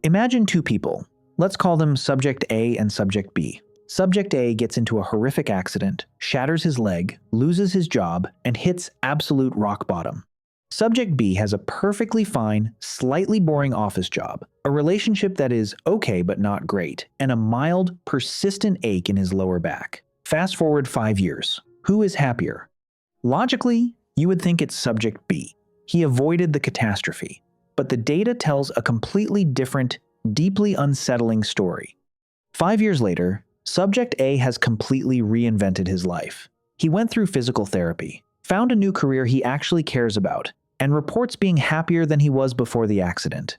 Imagine two people. Let's call them Subject A and Subject B. Subject A gets into a horrific accident, shatters his leg, loses his job, and hits absolute rock bottom. Subject B has a perfectly fine, slightly boring office job, a relationship that is okay but not great, and a mild, persistent ache in his lower back. Fast forward 5 years. Who is happier? Logically, you would think it's Subject B. He avoided the catastrophe. But the data tells a completely different, deeply unsettling story. 5 years later, Subject A has completely reinvented his life. He went through physical therapy, found a new career he actually cares about, and reports being happier than he was before the accident.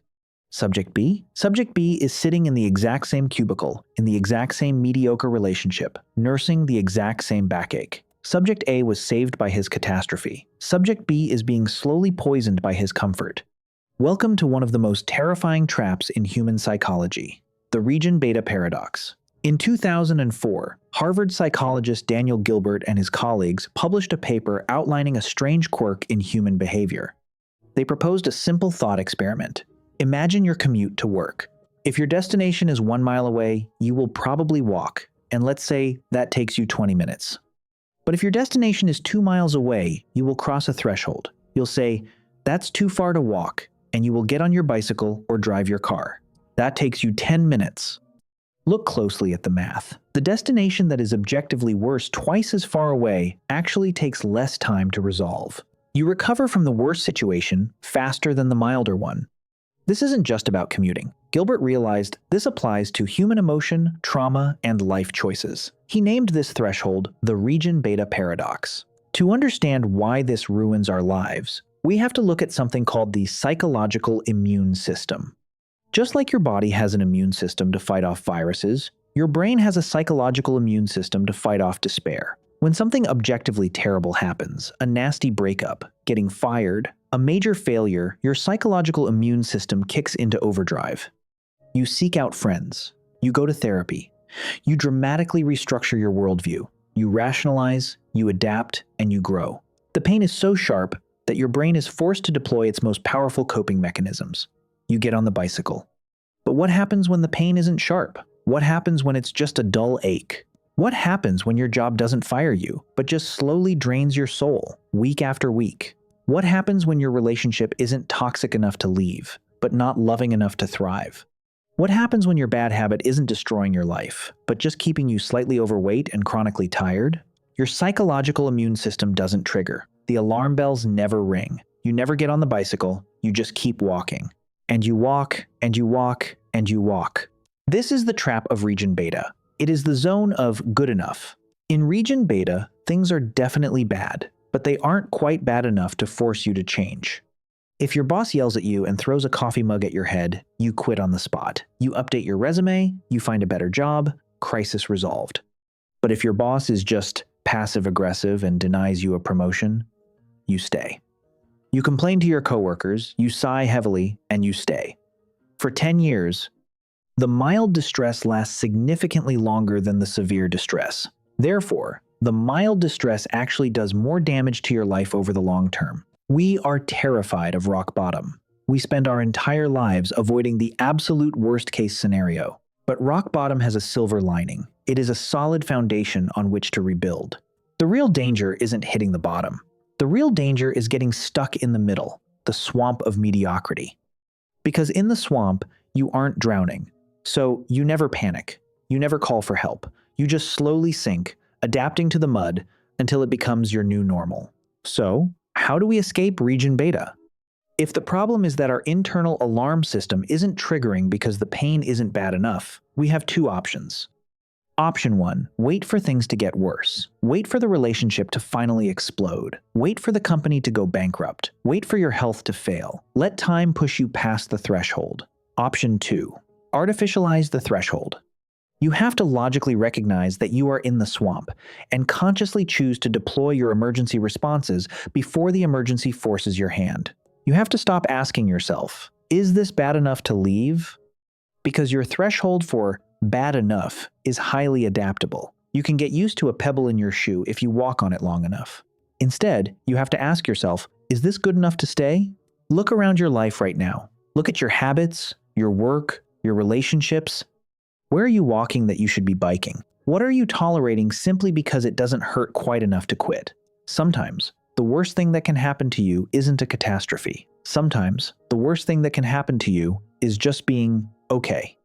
Subject B? Subject B is sitting in the exact same cubicle, in the exact same mediocre relationship, nursing the exact same backache. Subject A was saved by his catastrophe. Subject B is being slowly poisoned by his comfort. Welcome to one of the most terrifying traps in human psychology, the region beta paradox. In 2004, Harvard psychologist Daniel Gilbert and his colleagues published a paper outlining a strange quirk in human behavior. They proposed a simple thought experiment. Imagine your commute to work. If your destination is 1 mile away, you will probably walk, and let's say that takes you 20 minutes. But if your destination is 2 miles away, you will cross a threshold. You'll say, "That's too far to walk," and you will get on your bicycle or drive your car. That takes you 10 minutes. Look closely at the math. The destination that is objectively worse, twice as far away, actually takes less time to resolve. You recover from the worst situation faster than the milder one. This isn't just about commuting. Gilbert realized this applies to human emotion, trauma, and life choices. He named this threshold the region beta paradox. To understand why this ruins our lives, we have to look at something called the psychological immune system. Just like your body has an immune system to fight off viruses, your brain has a psychological immune system to fight off despair. When something objectively terrible happens, a nasty breakup, getting fired, a major failure, your psychological immune system kicks into overdrive. You seek out friends. You go to therapy. You dramatically restructure your worldview. You rationalize, you adapt, and you grow. The pain is so sharp that your brain is forced to deploy its most powerful coping mechanisms. You get on the bicycle. But what happens when the pain isn't sharp? What happens when it's just a dull ache? What happens when your job doesn't fire you, but just slowly drains your soul, week after week? What happens when your relationship isn't toxic enough to leave, but not loving enough to thrive? What happens when your bad habit isn't destroying your life, but just keeping you slightly overweight and chronically tired? Your psychological immune system doesn't trigger. The alarm bells never ring. You never get on the bicycle, you just keep walking. And you walk, and you walk, and you walk. This is the trap of region beta. It is the zone of good enough. In region beta, things are definitely bad, but they aren't quite bad enough to force you to change. If your boss yells at you and throws a coffee mug at your head, you quit on the spot. You update your resume, you find a better job, crisis resolved. But if your boss is just passive-aggressive and denies you a promotion, you stay. You complain to your coworkers, you sigh heavily, and you stay. For 10 years, the mild distress lasts significantly longer than the severe distress. Therefore, the mild distress actually does more damage to your life over the long term. We are terrified of rock bottom. We spend our entire lives avoiding the absolute worst-case scenario. But rock bottom has a silver lining. It is a solid foundation on which to rebuild. The real danger isn't hitting the bottom. The real danger is getting stuck in the middle, the swamp of mediocrity. Because in the swamp, you aren't drowning. So you never panic. You never call for help. You just slowly sink, adapting to the mud until it becomes your new normal. So, how do we escape region beta? If the problem is that our internal alarm system isn't triggering because the pain isn't bad enough, we have two options. Option 1, wait for things to get worse. Wait for the relationship to finally explode. Wait for the company to go bankrupt. Wait for your health to fail. Let time push you past the threshold. Option 2, artificalize the threshold. You have to logically recognize that you are in the swamp and consciously choose to deploy your emergency responses before the emergency forces your hand. You have to stop asking yourself, is this bad enough to leave? Because your threshold for bad enough is highly adaptable. You can get used to a pebble in your shoe if you walk on it long enough. Instead, you have to ask yourself, is this good enough to stay? Look around your life right now. Look at your habits, your work, Your relationships? Where are you walking that you should be biking? What are you tolerating simply because it doesn't hurt quite enough to quit? Sometimes, the worst thing that can happen to you isn't a catastrophe. Sometimes, the worst thing that can happen to you is just being okay.